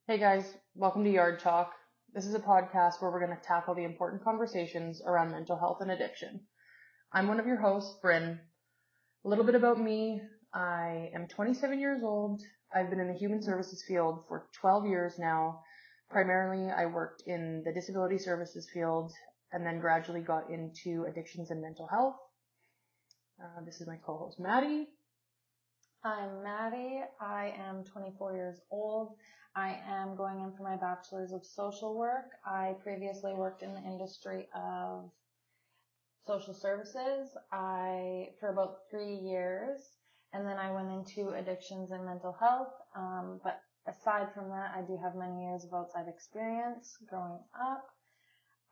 Hey guys, welcome to Yard Talk. This is a podcast where we're going to tackle the important conversations around mental health and addiction. I'm one of your hosts, Bryn. A little bit about me. I am 27 years old. I've been in the human services field for 12 years now. Primarily, I worked in the disability services field and then gradually got into addictions and mental health. This is my co-host, Maddie. I'm Maddie. I am 24 years old. I am going in for my bachelor's of social work. I previously worked in the industry of social services for about 3 years, and then I went into addictions and mental health. But aside from that, I do have many years of outside experience growing up.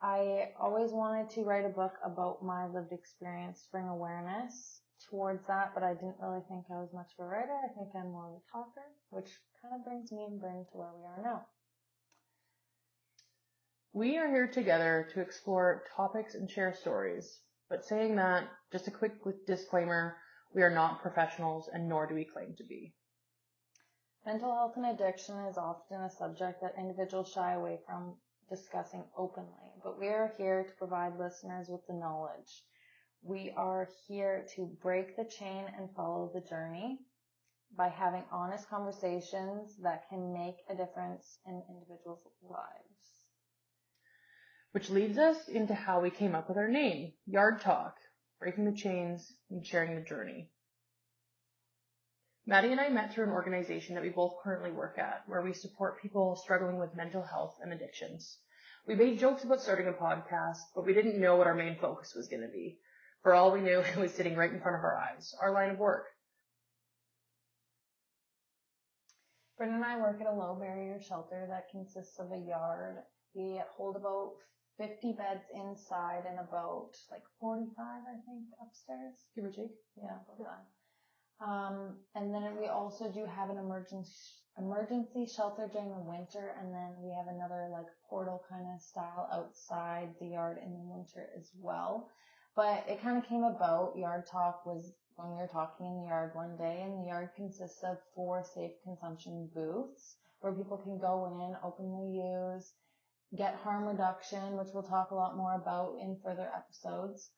I always wanted to write a book about my lived experience to bring awareness towards that, but I didn't really think I was much of a writer. I think I'm more of a talker, which kind of brings me and Bryn to where we are now. We are here together to explore topics and share stories. But saying that, just a quick disclaimer, we are not professionals and nor do we claim to be. Mental health and addiction is often a subject that individuals shy away from discussing openly, but we are here to provide listeners with the knowledge. We are here to break the chain and follow the journey by having honest conversations that can make a difference in individuals' lives. Which leads us into how we came up with our name, Yard Talk, breaking the chains and sharing the journey. Maddie and I met through an organization that we both currently work at, where we support people struggling with mental health and addictions. We made jokes about starting a podcast, but we didn't know what our main focus was going to be. For all we knew, it was sitting right in front of our eyes, our line of work. Bryn and I work at a low barrier shelter that consists of a yard. We hold about 50 beds inside and about 45, I think, upstairs. Give or take. Yeah, about that. And then we also do have an emergency shelter during the winter, and then we have another portal kind of style outside the yard in the winter as well. But it kind of came about, Yard Talk was when we were talking in the yard one day, and the yard consists of 4 safe consumption booths where people can go in, openly use, get harm reduction, which we'll talk a lot more about in further episodes.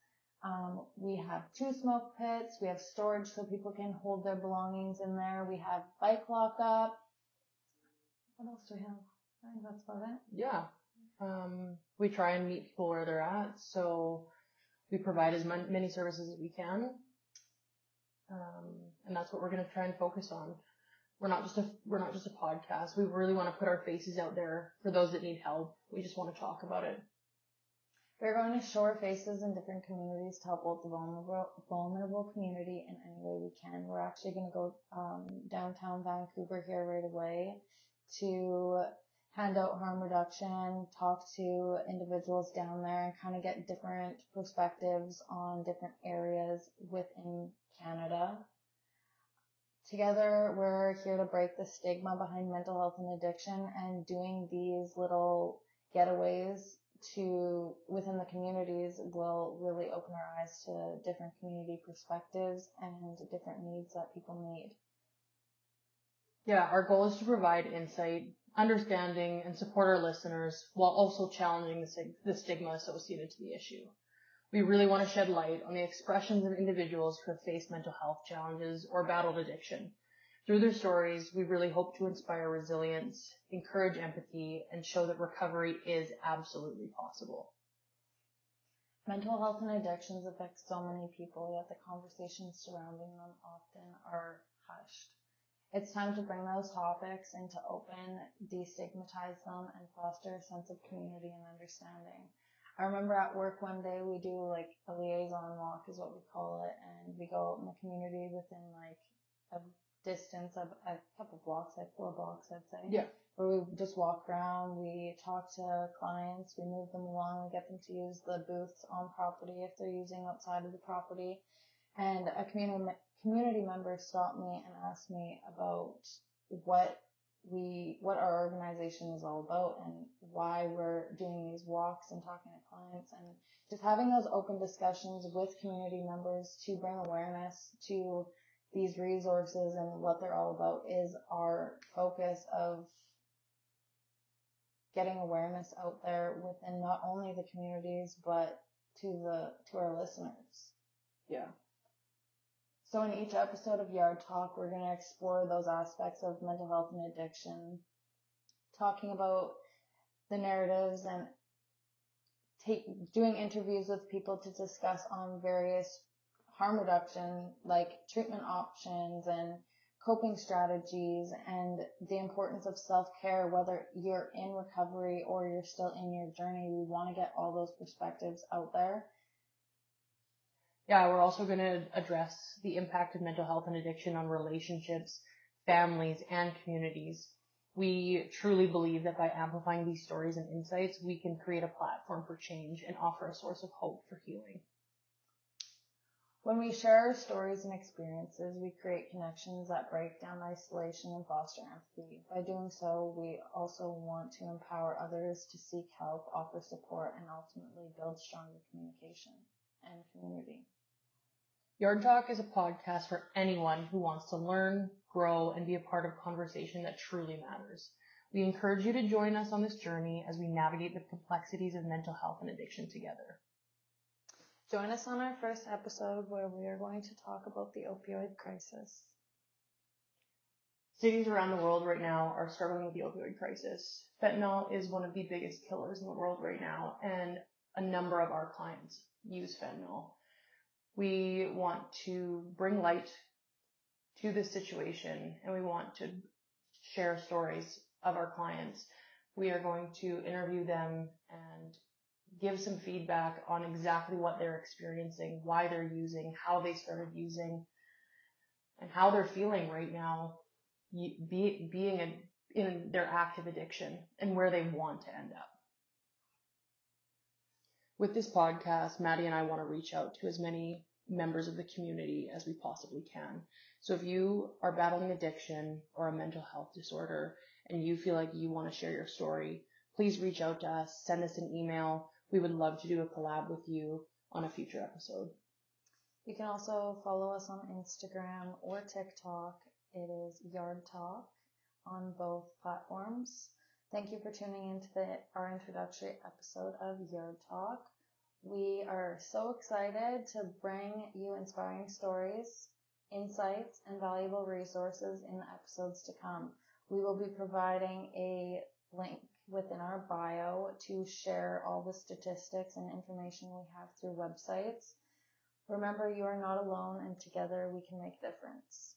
We have 2 smoke pits. We have storage so people can hold their belongings in there. We have bike lockup. What else do we have? I think that's about it. Yeah. We try and meet people where they're at, so we provide as many services as we can. And that's what we're going to try and focus on. We're not just a podcast. We really want to put our faces out there for those that need help. We just want to talk about it. We're going to show our faces in different communities to help out the vulnerable community in any way we can. We're actually going to go downtown Vancouver here right away to hand out harm reduction, talk to individuals down there, and kind of get different perspectives on different areas within Canada. Together, we're here to break the stigma behind mental health and addiction, and doing these little getaways within the communities will really open our eyes to different community perspectives and different needs that people need. Yeah, our goal is to provide insight, understanding, and support our listeners while also challenging the stigma associated to the issue. We really want to shed light on the expressions of individuals who have faced mental health challenges or battled addiction. Through their stories, we really hope to inspire resilience, encourage empathy, and show that recovery is absolutely possible. Mental health and addictions affect so many people, yet the conversations surrounding them often are hushed. It's time to bring those topics into open, destigmatize them, and foster a sense of community and understanding. I remember at work one day we do a liaison walk is what we call it, and we go out in the community within a distance of a couple blocks, 4 blocks I'd say. Yeah. Where we just walk around, we talk to clients, we move them along, we get them to use the booths on property if they're using outside of the property. And a community member stopped me and asked me about what our organization is all about and why we're doing these walks and talking to clients, and just having those open discussions with community members to bring awareness to these resources and what they're all about is our focus of getting awareness out there within not only the communities, but to our listeners. Yeah. So in each episode of Yard Talk, we're going to explore those aspects of mental health and addiction, talking about the narratives and doing interviews with people to discuss on various harm reduction, like treatment options and coping strategies, and the importance of self-care, whether you're in recovery or you're still in your journey. We want to get all those perspectives out there. Yeah, we're also going to address the impact of mental health and addiction on relationships, families, and communities. We truly believe that by amplifying these stories and insights, we can create a platform for change and offer a source of hope for healing. When we share our stories and experiences, we create connections that break down isolation and foster empathy. By doing so, we also want to empower others to seek help, offer support, and ultimately build stronger communication and community. Yard Talk is a podcast for anyone who wants to learn, grow, and be a part of conversation that truly matters. We encourage you to join us on this journey as we navigate the complexities of mental health and addiction together. Join us on our first episode where we are going to talk about the opioid crisis. Cities around the world right now are struggling with the opioid crisis. Fentanyl is one of the biggest killers in the world right now, and a number of our clients use fentanyl. We want to bring light to this situation, and we want to share stories of our clients. We are going to interview them and give some feedback on exactly what they're experiencing, why they're using, how they started using, and how they're feeling right now, being in their active addiction and where they want to end up. With this podcast, Maddie and I want to reach out to as many members of the community as we possibly can. So if you are battling addiction or a mental health disorder and you feel like you want to share your story, please reach out to us, send us an email. We would love to do a collab with you on a future episode. You can also follow us on Instagram or TikTok. It is Yard Talk on both platforms. Thank you for tuning into our introductory episode of Yard Talk. We are so excited to bring you inspiring stories, insights, and valuable resources in the episodes to come. We will be providing a link within our bio to share all the statistics and information we have through websites. Remember, you are not alone, and together we can make a difference.